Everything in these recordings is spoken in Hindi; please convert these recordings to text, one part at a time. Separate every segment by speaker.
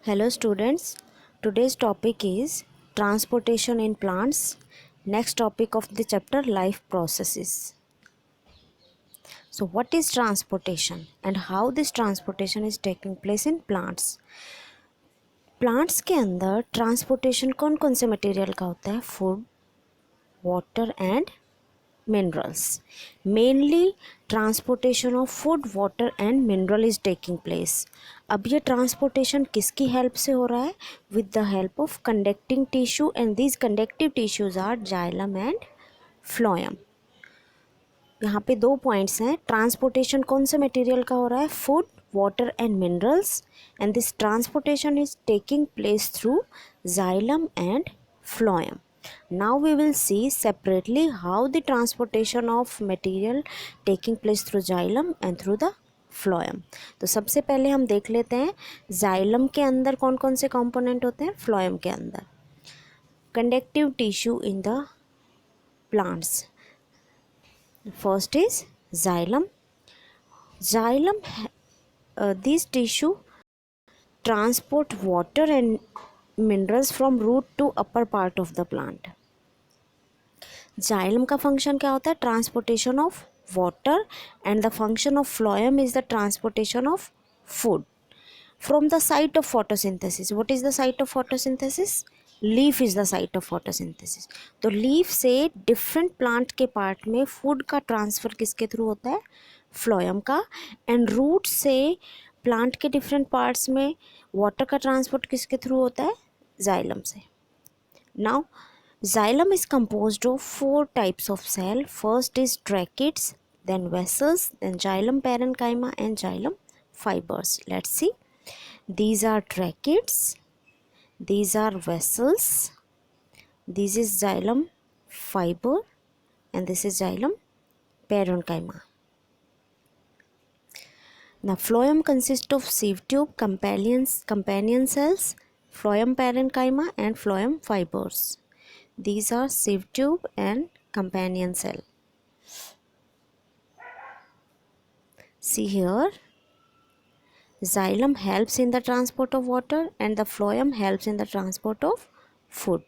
Speaker 1: Hello students, today's topic is transportation in plants. Next topic of the chapter, life processes. So what is transportation and how this transportation is taking place in plants? Plants के अंदर ट्रांसपोर्टेशन कौन कौन से मटेरियल का होता है? Food, water and minerals. Mainly transportation of food, water and mineral is taking place. अब ये ट्रांसपोर्टेशन किसकी हेल्प से हो रहा है? With the help of conducting tissue and these conductive tissues are xylem and phloem. यहाँ पे दो पॉइंट्स हैं. ट्रांसपोर्टेशन कौन से मटेरियल का हो रहा है? Food, water and minerals, and this transportation is taking place through xylem and phloem. Now we will see separately how the transportation of material taking place through xylem and through the phloem. तो सबसे पहले हम देख लेते हैं xylem के अंदर कौन कौन से कंपोनेंट होते हैं, phloem के अंदर. Conductive tissue in the plants. First is xylem. Xylem, these tissue transport water and minerals from root to upper part of the plant. Xylem का फंक्शन क्या होता है? Transportation of water, and the function of phloem is the transportation of food from the site of photosynthesis. What is the site of photosynthesis? Leaf is the site of photosynthesis. तो लीफ से डिफरेंट प्लांट के पार्ट में फूड का ट्रांसफ़र किसके थ्रू होता है? फ्लोएम का. एंड रूट से प्लांट के डिफरेंट पार्ट्स में वाटर का ट्रांसपोर्ट किसके थ्रू होता है? जाइलम से. Now xylem is composed of 4 types of cell. First is tracheids, then vessels, then xylem parenchyma and xylem fibers. Let's see. These are tracheids, these are vessels, this is xylem fiber, and this is xylem parenchyma. Now phloem consists of sieve tube, companion cells, phloem parenchyma and phloem fibers. These are sieve tube and companion cell. See here, xylem helps in the transport of water and the phloem helps in the transport of food.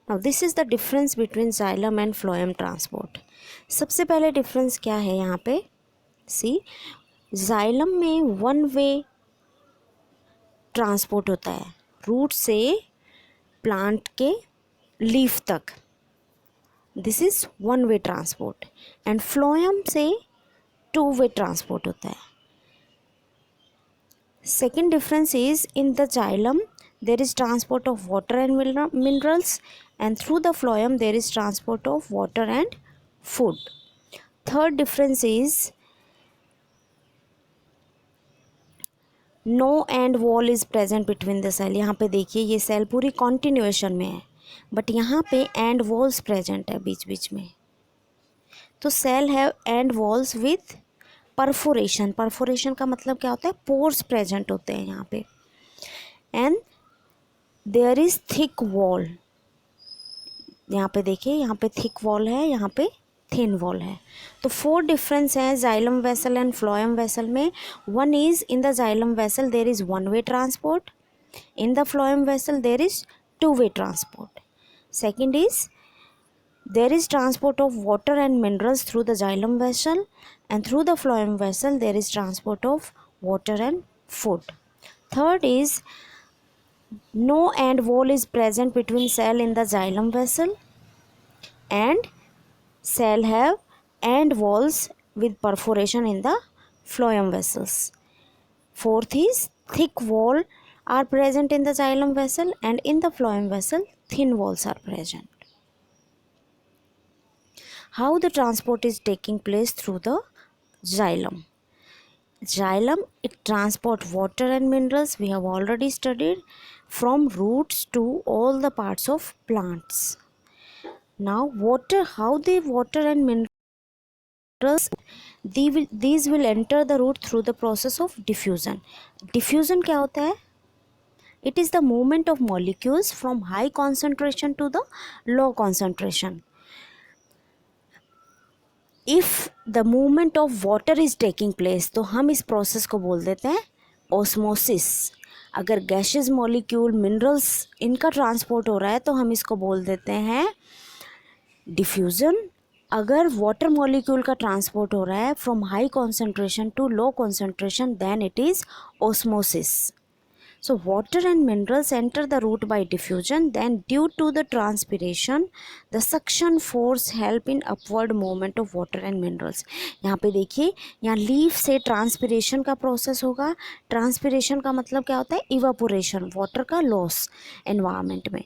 Speaker 1: Now this is the difference between xylem and phloem transport. सबसे पहले डिफरेंस क्या है यहाँ पे? See, xylem में वन वे ट्रांसपोर्ट होता है रूट से प्लांट के लीफ तक. This is one way transport. And phloem से टू वे ट्रांसपोर्ट होता है. Second difference is in the xylem there is transport of water and minerals, and through the phloem there is transport of water and food. Third difference is no end wall is present between the cell. यहाँ पे देखिए ये सेल पूरी कॉन्टिन्यूएशन में है, बट यहाँ पे एंड वॉल्स प्रेजेंट है बीच बीच में. तो cell have end walls with perforation. Perforation का मतलब क्या होता है? पोर्स प्रेजेंट होते हैं यहाँ पे. And there is thick wall. यहाँ पे देखिए, यहाँ पे थिक वॉल है, यहाँ पे थिन वॉल है. तो 4 डिफरेंस हैं xylem vessel and phloem vessel में. One is in the xylem vessel there is one way transport, in the phloem vessel there is two way transport. Second is there is transport of water and minerals through the xylem vessel, and through the phloem vessel there is transport of water and food. Third is no end wall is present between cell in the xylem vessel, and cell have end walls with perforation in the phloem vessels. Fourth is thick wall are present in the xylem vessel, and in the phloem vessel thin walls are present. How the transport is taking place through the xylem? Xylem, it transport water and minerals, we have already studied, from roots to all the parts of plants. Now water, how the water and minerals, these will enter the root through the process of diffusion. Diffusion क्या होता है? It is the movement of molecules from high concentration to the low concentration. If the movement of water is taking place, तो हम इस प्रोसेस को बोल देते हैं ऑस्मोसिस। अगर गैसेस मॉलिक्यूल, मिनरल्स, इनका ट्रांसपोर्ट हो रहा है तो हम इसको बोल देते हैं डिफ्यूज़न। अगर वाटर मॉलिक्यूल का ट्रांसपोर्ट हो रहा है from high concentration to low concentration, then it is osmosis. So water and minerals enter the root by diffusion, then due to the transpiration the suction force help in upward movement of water and minerals. यहाँ पे देखिए, यहाँ लीफ से ट्रांसपिरेशन का प्रोसेस होगा. ट्रांसपिरेशन का मतलब क्या होता है? इवापोरेशन, वाटर का लॉस एनवायरनमेंट में.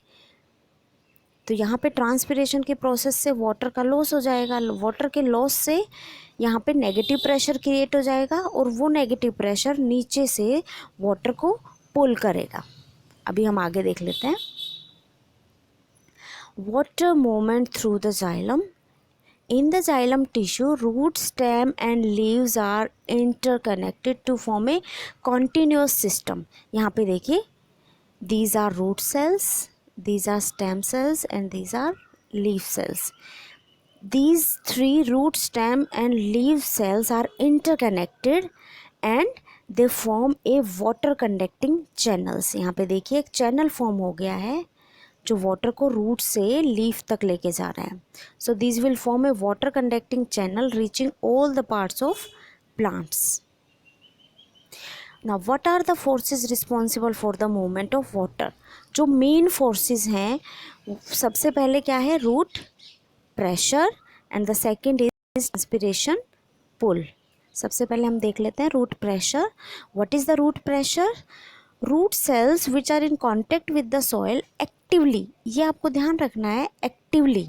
Speaker 1: तो यहाँ पे ट्रांसपिरेशन के प्रोसेस से वाटर का लॉस हो जाएगा. वाटर के लॉस से यहाँ पे नेगेटिव प्रेशर क्रिएट हो जाएगा और वो नेगेटिव प्रेशर नीचे से वाटर को पुल करेगा. अभी हम आगे देख लेते हैं. Water movement through the xylem. In the xylem tissue root, stem and leaves are interconnected to form a continuous system. यहाँ पे देखिए, these are root cells, these are stem cells and these are leaf cells. These three root, stem and leaf cells are interconnected and they form a water conducting channels. यहाँ पे देखिए एक चैनल फॉर्म हो गया है जो वाटर को रूट से लीफ तक लेके जा रहा है. So these will form a water conducting channel reaching all the parts of plants. Now what are the forces responsible for the movement of water? जो मेन फोर्सेस हैं, सबसे पहले क्या है? Root pressure and the second is transpiration pull. सबसे पहले हम देख लेते हैं root pressure. What is the root pressure? Root cells which are in contact with the soil actively, ये आपको ध्यान रखना है, एक्टिवली.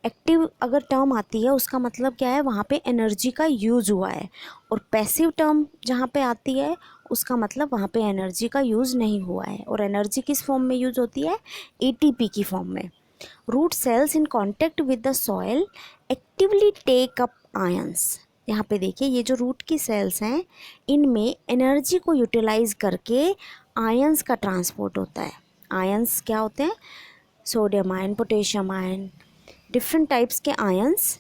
Speaker 1: एक्टिव अगर टर्म आती है उसका मतलब क्या है? वहाँ पे एनर्जी का यूज़ हुआ है. और पैसिव टर्म जहाँ पे आती है उसका मतलब वहाँ पे एनर्जी का यूज़ नहीं हुआ है. और एनर्जी किस फॉर्म में यूज़ होती है? एटीपी की फॉर्म में. Root cells in contact with the soil actively take up ions. यहाँ पे देखिए, ये जो रूट की सेल्स हैं इनमें एनर्जी को यूटिलाइज करके आयंस का ट्रांसपोर्ट होता है. आयंस क्या होते हैं? Sodium ion, potassium ion, different types के आयंस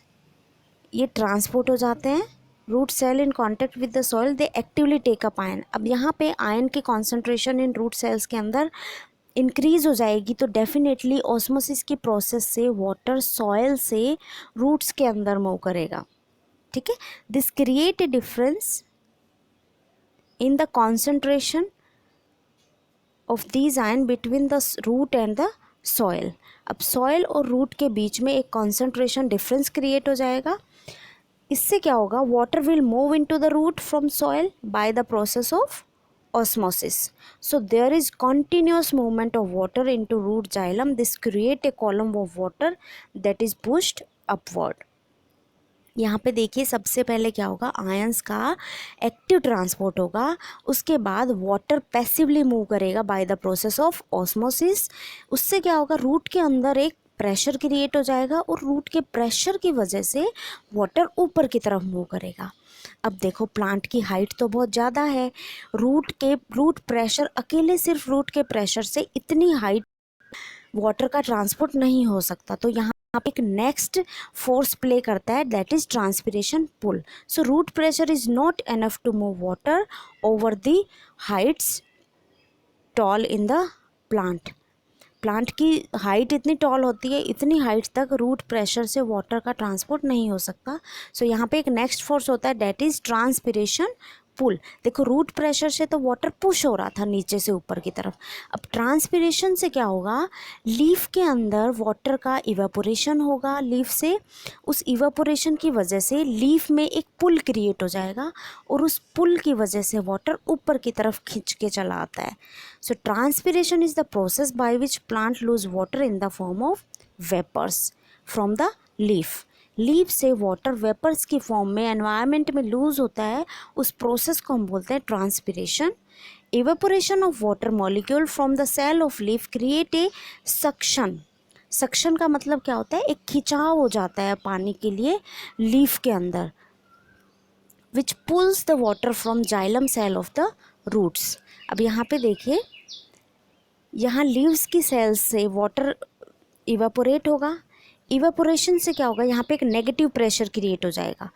Speaker 1: ये ट्रांसपोर्ट हो जाते हैं. Root cell in contact with the soil they actively take up ion. अब यहाँ पे आयन की कॉन्सेंट्रेशन इन रूट सेल्स के अंदर इंक्रीज हो जाएगी तो डेफिनेटली ऑस्मोसिस की प्रोसेस से वाटर सॉइल से रूट्स के अंदर मूव करेगा. ठीक है. This create a difference in the concentration of these ion between the root and the soil. अब सॉइल और रूट के बीच में एक कॉन्सेंट्रेशन डिफरेंस क्रिएट हो जाएगा. इससे क्या होगा? Water will move into the root from soil by the process of osmosis. So there is continuous movement of water into root xylem. This create a column of water that is pushed upward. यहाँ पे देखिए, सबसे पहले क्या होगा? आयंस का एक्टिव ट्रांसपोर्ट होगा. उसके बाद वाटर पैसिवली मूव करेगा bye the process of osmosis. उससे क्या होगा? रूट के अंदर एक प्रेशर क्रिएट हो जाएगा और रूट के प्रेशर की वजह से वाटर ऊपर की तरफ मूव करेगा. अब देखो, प्लांट की हाइट तो बहुत ज़्यादा है. रूट प्रेशर अकेले, सिर्फ रूट के प्रेशर से इतनी हाइट वाटर का ट्रांसपोर्ट नहीं हो सकता. तो यहाँ पे एक नेक्स्ट फोर्स प्ले करता है, that is transpiration pull. So root pressure is not enough to move water over the heights tall in the plant. Plant की हाइट इतनी टॉल होती है, इतनी हाइट तक रूट प्रेशर से वाटर का ट्रांसपोर्ट नहीं हो सकता. सो यहाँ पे एक नेक्स्ट फोर्स होता है, दैट इज़ ट्रांसपिरेशन पुल. देखो, रूट प्रेशर से तो वाटर पुश हो रहा था नीचे से ऊपर की तरफ. अब ट्रांसपिरेशन से क्या होगा? लीफ के अंदर वाटर का इवेपोरेशन होगा लीफ से. उस इवेपोरेशन की वजह से लीफ में एक पुल क्रिएट हो जाएगा और उस पुल की वजह से वाटर ऊपर की तरफ खींच के चला आता है. So transpiration is the process by which plant lose water in the form of vapours from the leaf. Leaf से वाटर वेपर्स की फॉर्म में एनवायरनमेंट में लूज होता है. उस प्रोसेस को हम बोलते हैं transpiration. Evaporation of water molecule from the cell of leaf create a suction. Suction का मतलब क्या होता है? एक खिंचाव हो जाता है पानी के लिए लीफ के अंदर, which pulls the water from xylem cell of the roots. अब यहाँ पे देखिए, यहाँ लीव्स की सेल्स से वाटर इवेपोरेट होगा. इवेपोरेशन से क्या होगा? यहाँ पे एक नेगेटिव प्रेशर क्रिएट हो जाएगा.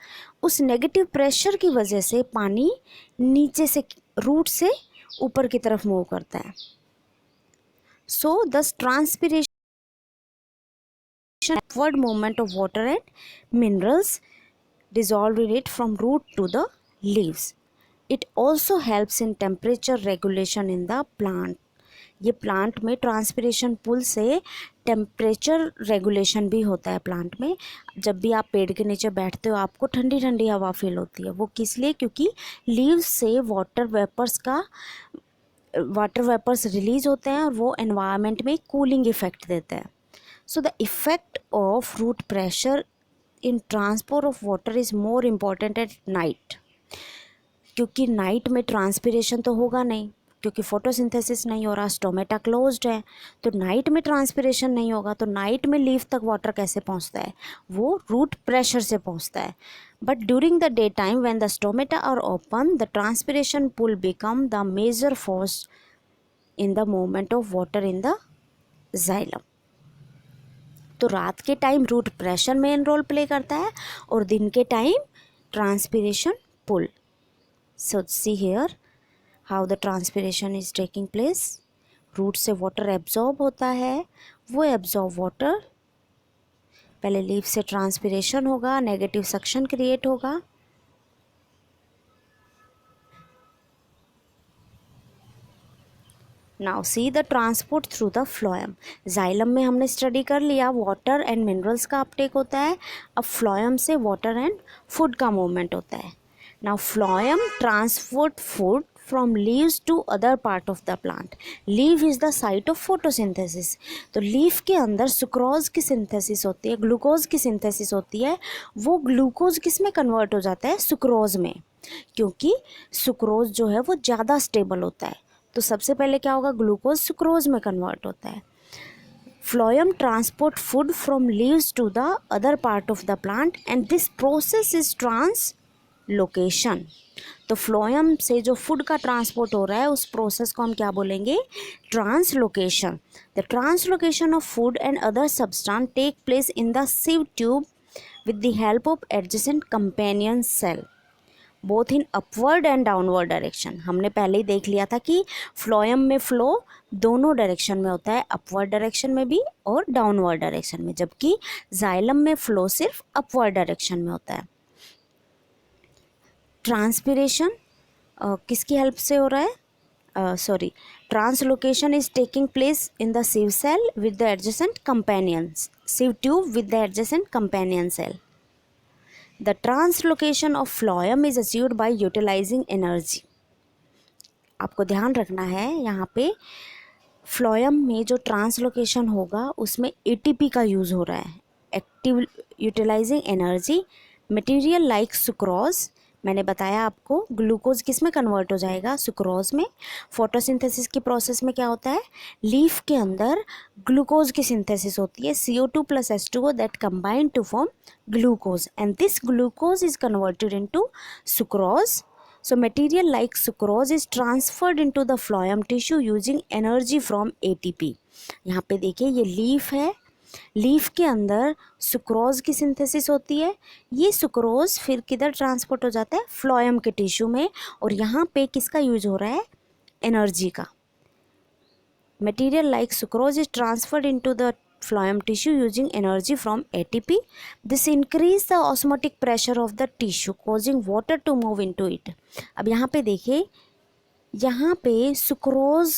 Speaker 1: उस नेगेटिव प्रेशर की वजह से पानी नीचे से रूट से ऊपर की तरफ मूव करता है. So the transpiration upward movement of water and minerals dissolving it from root to the leaves. It also helps in temperature regulation in the plant. ये प्लांट में ट्रांसपिरेशन पुल से टेम्परेचर रेगुलेशन भी होता है प्लांट में. जब भी आप पेड़ के नीचे बैठते हो आपको ठंडी ठंडी हवा फील होती है. वो किस लिए? क्योंकि लीव्स से वाटर वेपर्स रिलीज होते हैं और वो एनवायरनमेंट में कूलिंग इफेक्ट देते हैं. So the effect of root pressure in transport of water is more important at night. क्योंकि नाइट में ट्रांसपिरेशन तो होगा नहीं, क्योंकि फोटोसिंथेसिस नहीं हो रहा, स्टोमेटा क्लोज्ड है, तो नाइट में ट्रांसपिरेशन नहीं होगा. तो नाइट में लीफ तक वाटर कैसे पहुंचता है? वो रूट प्रेशर से पहुंचता है. But during the day time when the stomata are open the transpiration pull become the major force in the movement of water in the xylem. तो रात के time root pressure main role play करता है और दिन के time transpiration pull. So see here how the transpiration is taking place. Root से वाटर एब्जॉर्ब होता है. वो एब्जॉर्ब वाटर पहले लीफ से ट्रांसपिरेशन होगा, नेगेटिव सक्शन क्रिएट होगा. Now see the transport through the phloem. Xylem में हमने स्टडी कर लिया वाटर एंड मिनरल्स का अपटेक होता है. अब फ्लोएम से वाटर एंड फूड का मूवमेंट होता है. Now phloem transport food from leaves to other part of the plant. Leave is the site of photosynthesis. तो लीफ के अंदर सुक्रोज की सिंथेसिस होती है, ग्लूकोज की सिंथेसिस होती है. वो ग्लूकोज किस में कन्वर्ट हो जाता है? सुक्रोज में, क्योंकि सुक्रोज जो है वो ज़्यादा स्टेबल होता है. तो सबसे पहले क्या होगा? ग्लूकोज सुक्रोज में कन्वर्ट होता है. Phloem transport food from leaves to the other part of the plant and this process is translocation. तो फ्लोएम से जो फूड का ट्रांसपोर्ट हो रहा है उस प्रोसेस को हम क्या बोलेंगे? Translocation. The translocation of food and other substance take place in the sieve tube with the help of adjacent companion cell both in upward and downward direction. हमने पहले ही देख लिया था कि फ्लोएम में फ्लो दोनों डायरेक्शन में होता है, अपवर्ड डायरेक्शन में भी और डाउनवर्ड डायरेक्शन में, जबकि जाइलम में फ्लो सिर्फ अपवर्ड डायरेक्शन में होता है. ट्रांसपिरेशन किसकी हेल्प से हो रहा है? Translocation is taking place in the sieve cell with the adjacent companions sieve tube with the adjacent companion cell. The translocation of phloem is achieved by utilizing energy. आपको ध्यान रखना है यहाँ पे फ्लोएम में जो ट्रांसलोकेशन होगा उसमें एटीपी का यूज़ हो रहा है. Active utilising energy material like sucrose. मैंने बताया आपको ग्लूकोज किस में कन्वर्ट हो जाएगा? सुक्रोज में. फोटोसिंथेसिस की प्रोसेस में क्या होता है? लीफ के अंदर ग्लूकोज की सिंथेसिस होती है, CO2 + H2O that combine to form glucose and this glucose is converted into sucrose. So material like sucrose is transferred into the phloem tissue using energy from ATP. यहाँ पे देखिए ये लीफ है, लीफ के अंदर सुक्रोज की सिंथेसिस होती है. ये सुक्रोज फिर किधर ट्रांसपोर्ट हो जाता है? फ्लोएम के टिश्यू में. और यहाँ पे किसका यूज हो रहा है? एनर्जी का. Material like sucrose is transferred into the phloem tissue using energy from ATP. This increase the osmotic pressure of the tissue causing water to move into it. अब यहाँ पे देखिए, यहाँ पे सुक्रोज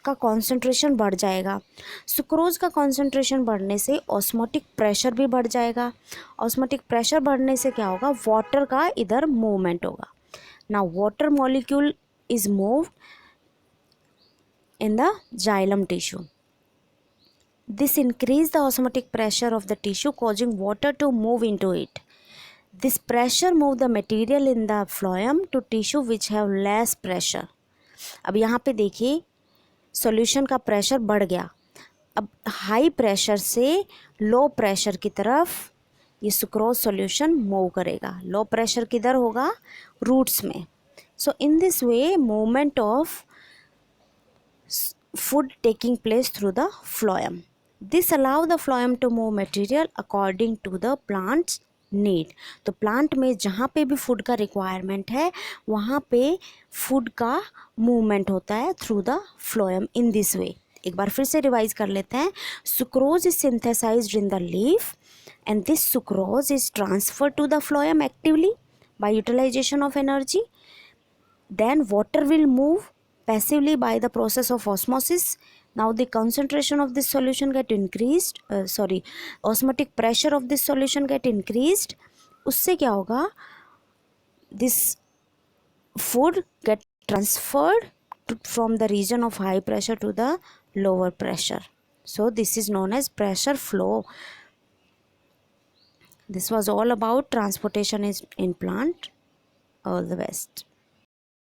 Speaker 1: का कॉन्सेंट्रेशन बढ़ जाएगा. सुक्रोज का कॉन्सेंट्रेशन बढ़ने से ऑस्मोटिक प्रेशर भी बढ़ जाएगा. ऑस्मोटिक प्रेशर बढ़ने से क्या होगा? वाटर का इधर मूवमेंट होगा. Now water molecule is moved in the xylem tissue. This increases the osmotic pressure of the tissue causing water to move into it. This pressure moves the material in the phloem to tissue which have less pressure. अब यहाँ पे देखिए सॉल्यूशन का प्रेशर बढ़ गया. अब हाई प्रेशर से लो प्रेशर की तरफ ये सुक्रोज सॉल्यूशन मूव करेगा. लो प्रेशर किधर होगा? रूट्स में. So in this way movement of food taking place through the phloem. This allows the phloem to move material according to the plant's need. तो प्लांट में जहाँ पे भी फूड का रिक्वायरमेंट है वहाँ पे फूड का मूवमेंट होता है through the phloem in this way. एक बार फिर से रिवाइज कर लेते हैं। Sucrose is synthesised in the leaf and this sucrose is transferred to the phloem actively by utilization of energy. Then water will move passively by the process of osmosis. Now the concentration of this solution get increased, osmotic pressure of this solution get increased. उससे क्या होगा, this food get transferred from the region of high pressure to the lower pressure. So this is known as pressure flow. This was all about transportation in plant. All the best.